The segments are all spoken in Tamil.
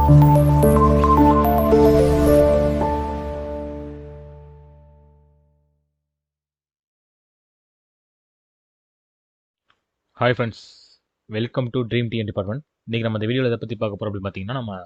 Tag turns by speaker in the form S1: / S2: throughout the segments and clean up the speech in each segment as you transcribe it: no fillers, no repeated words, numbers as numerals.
S1: Hi friends, welcome to dream TN department. இன்றைக்கி நம்ம இந்த வீடியோவில் எதை பற்றி பார்க்க போகிறோம் அப்படின்னு பார்த்தீங்கன்னா, நம்ம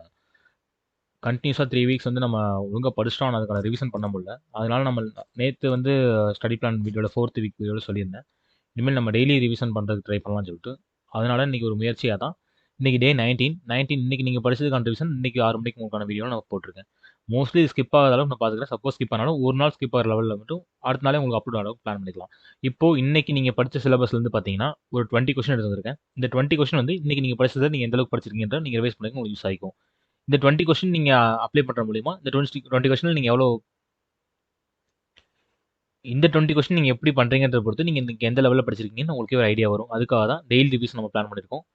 S1: கண்டினியூஸாக 3 வீக்ஸ் வந்து நம்ம ஒழுங்காக படிச்சிட்டோம். ஆனால் அதுக்கான ரிவிஷன் பண்ண முடியல. அதனால நம்ம நேற்று வந்து ஸ்டடி பிளான் வீடியோவில் 4th வீக் வீடியோவில் சொல்லியிருந்தேன். இனிமேல் நம்ம டெய்லி ரிவிஷன் பண்ணுறதுக்கு ட்ரை பண்ணலாம்னு சொல்லிட்டு, அதனால் இன்றைக்கி ஒரு முயற்சியாக தான் இன்றைக்கி டே 19 இன்றைக்கி நீங்கள் படிச்சதுக்கான ரிவிஷன் இன்றைக்கி 6 மணிக்கு உங்களுக்கான வீடியோ நான் போட்டிருக்கேன். மோஸ்ட்லி ஸ்கிப் ஆகாத அளவுக்கு நான் பார்த்துக்கிறேன். சப்போஸ் ஸ்கிப் ஆனாலும் ஒரு நாள் ஸ்கிப் ஆகிற லெவலில் மட்டும் அடுத்த நாளே உங்களுக்கு அப்லோட் அளவுக்கு பிளான் பண்ணிக்கலாம். இப்போது இன்றைக்கி நீங்கள் படித்த சிலபஸ்லேருந்து பார்த்தீங்கன்னா ஒரு 20 கொஸ்டின் எடுத்துருக்கேன். இந்த 20 கொஸ்டின் வந்து இன்றைக்கி நீங்கள் படிச்சதை நீங்கள் எந்த அளவுக்கு படிச்சிருக்கீங்கன்ற நீங்கள் ரிவைஸ் பண்ணிக்க உங்களுக்கு யூஸ் ஆகிக்கும். இந்த 20 கொஸ்டின் நீங்கள் அப்ளை பண்ணுற மூலிமா இந்த 20 கொஸ்டினில் நீங்கள் இந்த 20 கொஸ்டின் நீங்கள் எப்படி பண்ணுறீங்கன்றத பொறுத்து நீங்கள் எந்த லெவலில் படிச்சிருக்கீங்கன்னு உங்களுக்கு ஒரு ஐடியா வரும். அதுக்காக தான் டெய்லி ரிவியூஸ் நம்ம பிளான் பண்ணியிருக்கோம்.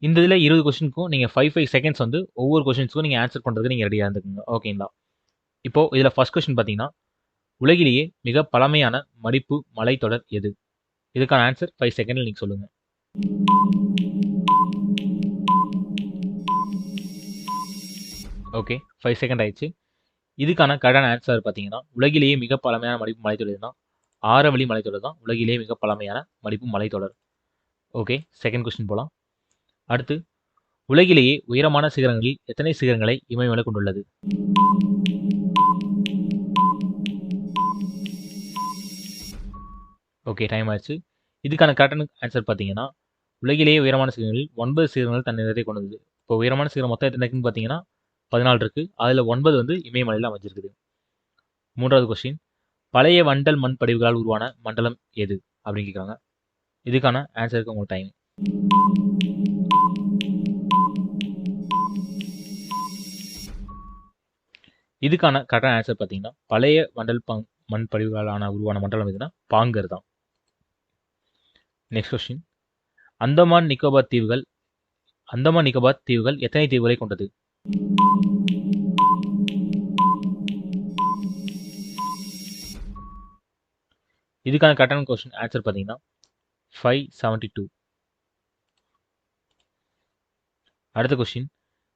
S1: இந்த இதில் 20 கொஸ்டினுக்கும் நீங்கள் 5 செகண்ட்ஸ் வந்து ஒவ்வொரு கொஸ்டின்ஸுக்கும் நீங்கள் ஆன்சர் பண்ணுறதுக்கு நீங்கள் ரெடியாக இருந்துக்குங்க. ஓகேங்களா? இப்போது இதில் ஃபர்ஸ்ட் கொஸ்டின் பார்த்தீங்கன்னா, உலகிலேயே மிக பழமையான மடிப்பு மலைத்தொடர் எது? இதுக்கான ஆன்சர் 5 செகண்டில் நீங்கள் சொல்லுங்கள். ஓகே, 5 செகண்ட் ஆயிடுச்சு. இதுக்கான கரெக்டான ஆன்சர் பார்த்தீங்கன்னா, உலகிலேயே மிக பழமையான மடிப்பு மலைத்தொடர் தான் ஆரவழி மலைத்தொடர் தான் உலகிலேயே மிக பழமையான மடிப்பு மலைத்தொடர். ஓகே, செகண்ட் கொஸ்டின் போகலாம். அடுத்து, உலகிலேயே உயரமான சிகரங்களில் எத்தனை சிகரங்களை இமயமலை கொண்டுள்ளது? ஓகே, டைம் ஆயிடுச்சு. இதுக்கான கரெக்டான ஆன்சர் பார்த்தீங்கன்னா, உலகிலேயே உயரமான சிகரங்களில் 9 சிகரங்கள் தன்னிறைவை கொண்டது. இப்போ உயரமான சிகரம் மொத்தம் எத்தனை இருக்குன்னு பார்த்தீங்கன்னா 14 இருக்குது. அதில் 9 வந்து இமயமலையில் அமைஞ்சிருக்குது. மூன்றாவது கொஸ்டின், பழைய வண்டல் மண் படிவுகளால் உருவான மண்டலம் எது அப்படின்னு கேட்குறாங்க. இதுக்கான ஆன்சருக்கு உங்களுக்கு டைம். இதுக்கான கரெக்டான ஆன்சர் பார்த்தீங்கன்னா, பழைய வண்டல் மண் படிவுகளால் உருவான மண்டலம் எதுனா பாங்கர் தான். நெக்ஸ்ட் கொஸ்டின், அந்தமான் நிக்கோபார் தீவுகள் எத்தனை தீவுகளை கொண்டது? இதுக்கான கரெக்டான கொஸ்டின் ஆன்சர் பார்த்தீங்கன்னா 572. அடுத்த கொஸ்டின்,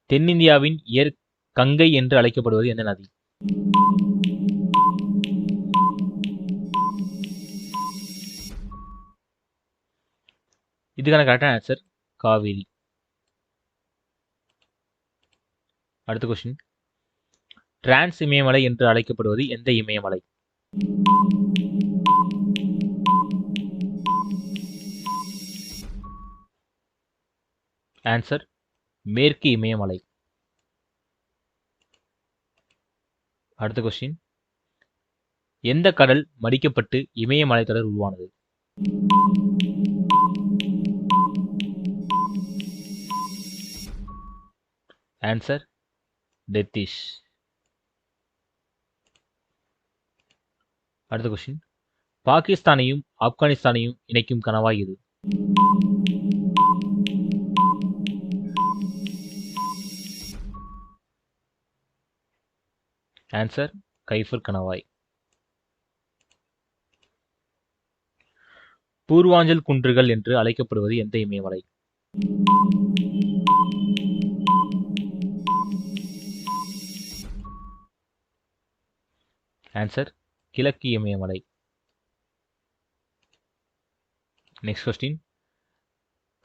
S1: தென்னிந்தியாவின் கங்கை என்று அழைக்கப்படுவது எந்த நதி? இதுக்கான கரெக்டான ஆன்சர் காவேரி. அடுத்த கொஸ்டின், டிரான்ஸ் இமயமலை என்று அழைக்கப்படுவது எந்த இமயமலை? ஆன்சர் மேற்கு இமயமலை. அடுத்த கொஸ்டின், எந்த கடல் மடிக்கப்பட்டு இமயமலை தொடர் உருவானது? ஆன்சர் டெத்திஷ். அடுத்த கொஸ்டின், பாகிஸ்தானையும் ஆப்கானிஸ்தானையும் இணைக்கும் கணவாய் எது? ஆன்சர் கைஃபர் கணவாய். பூர்வாஞ்சல் குன்றுகள் என்று அழைக்கப்படுவது எந்த இமயமலை? ஆன்சர் கிழக்கு இமயமலை. நெக்ஸ்ட் கொஸ்டின்,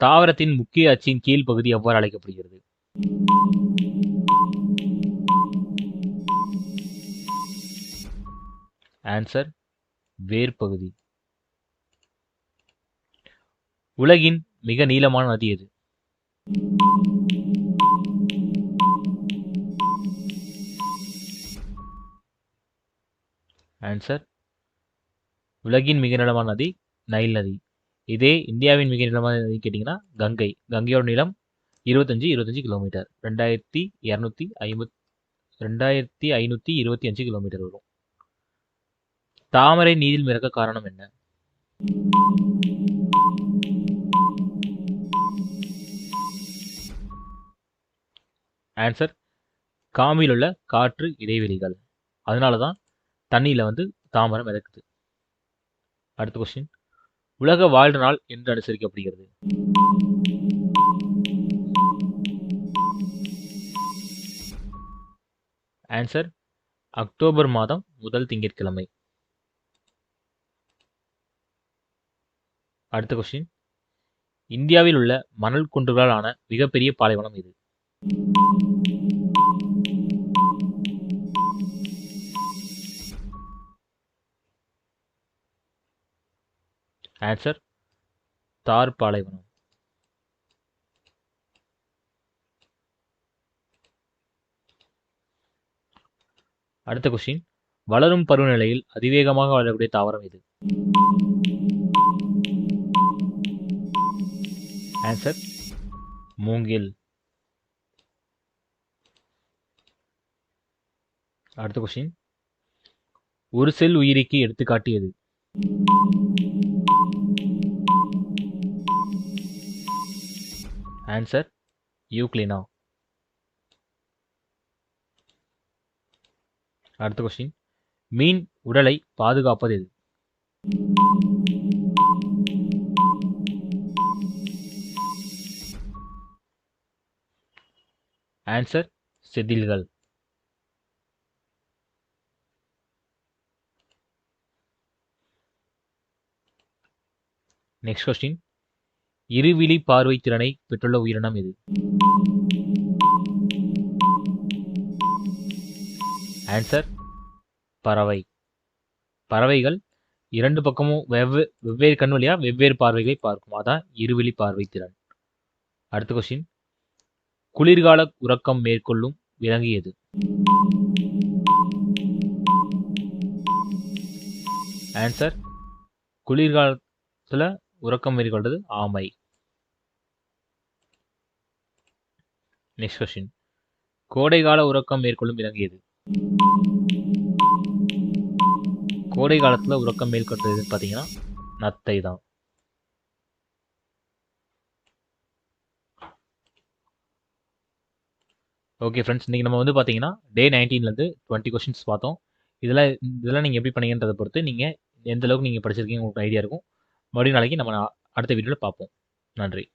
S1: தாவரத்தின் முக்கிய அச்சின் கீழ் பகுதி எவ்வாறு அழைக்கப்படுகிறது? ஆன்சர் வேர் பகுதி. உலகின் மிக நீளமான நதி எது? ஆன்சர் உலகின் மிக நீளமான நதி நைல் நதி. இதே இந்தியாவின் மிக நீளமான நதி கேட்டிங்கன்னா கங்கை. கங்கையோட நீளம் 25 கிலோமீட்டர், 2525 கிலோமீட்டர் வரும். தாமரை நீரில் மிதக்க காரணம் என்ன? ஆன்சர் காமில் உள்ள காற்று இடைவெளிகள். அதனால தான் தண்ணியில் வந்து தாமரை மிதக்குது. அடுத்த கொஸ்டின், உலக வாழ்ற நாள் என்று அனுசரிக்கப்படுகிறது? ஆன்சர் அக்டோபர் மாதம் முதல் திங்கட்கிழமை. அடுத்த கொஸ்டின், இந்தியாவில் உள்ள மணல் குன்றுகளால் ஆன மிகப்பெரிய பாலைவனம் இது? ஆன்சர் தார் பாலைவனம். அடுத்த கொஸ்டின், வளரும் பருவநிலையில் அதிவேகமாக வளரக்கூடிய தாவரம் இது? ஆன்சர் மூங்கில். அடுத்த கொஸ்டின், ஒரு செல் உயிரிக்கு எடுத்துக்காட்டு எது? Answer Euglena. அடுத்த கொஸ்டின், மீன் உடலை பாதுகாப்பது எது? ஆன்சர் செதில்கள். நெக்ஸ்ட் கொஸ்டின், இருவிழி பார்வை திறனை பெற்றுள்ள உயிரினம் எது? ஆன்சர் பறவை. பறவைகள் இரண்டு பக்கமும் வெவ்வேறு கண் வழியா வெவ்வேறு பார்வைகளை பார்க்கும், அதான் இருவிழி பார்வை திறன். அடுத்த கொஸ்டின், குளிர்கால உறக்கம் மேற்கொள்ளும் விலங்கு எது? ஆன்சர் குளிர்காலத்துல உறக்கம் மேற்கொள்வது ஆமை. நெக்ஸ்ட் கொஸ்டின், கோடைகால உறக்கம் மேற்கொள்ளும் விலங்கு எது? கோடை காலத்துல உறக்கம் மேற்கொள்றது பார்த்தீங்கன்னா நத்தை தான். ஓகே ஃப்ரெண்ட்ஸ், இன்றைக்கி நம்ம வந்து பார்த்தீங்கன்னா டே 19லேருந்து 20 கொஸ்டின்ஸ் பார்த்தோம். இதெல்லாம் நீங்கள் எப்படி பண்ணீங்கன்றதை பொறுத்து நீங்கள் எந்த அளவுக்கு நீங்கள் படிச்சிருக்கீங்க உங்களுக்கு ஐடியா இருக்கும். மறுபடியும் நாளைக்கு நம்ம அடுத்த வீடியோவில் பார்ப்போம். நன்றி.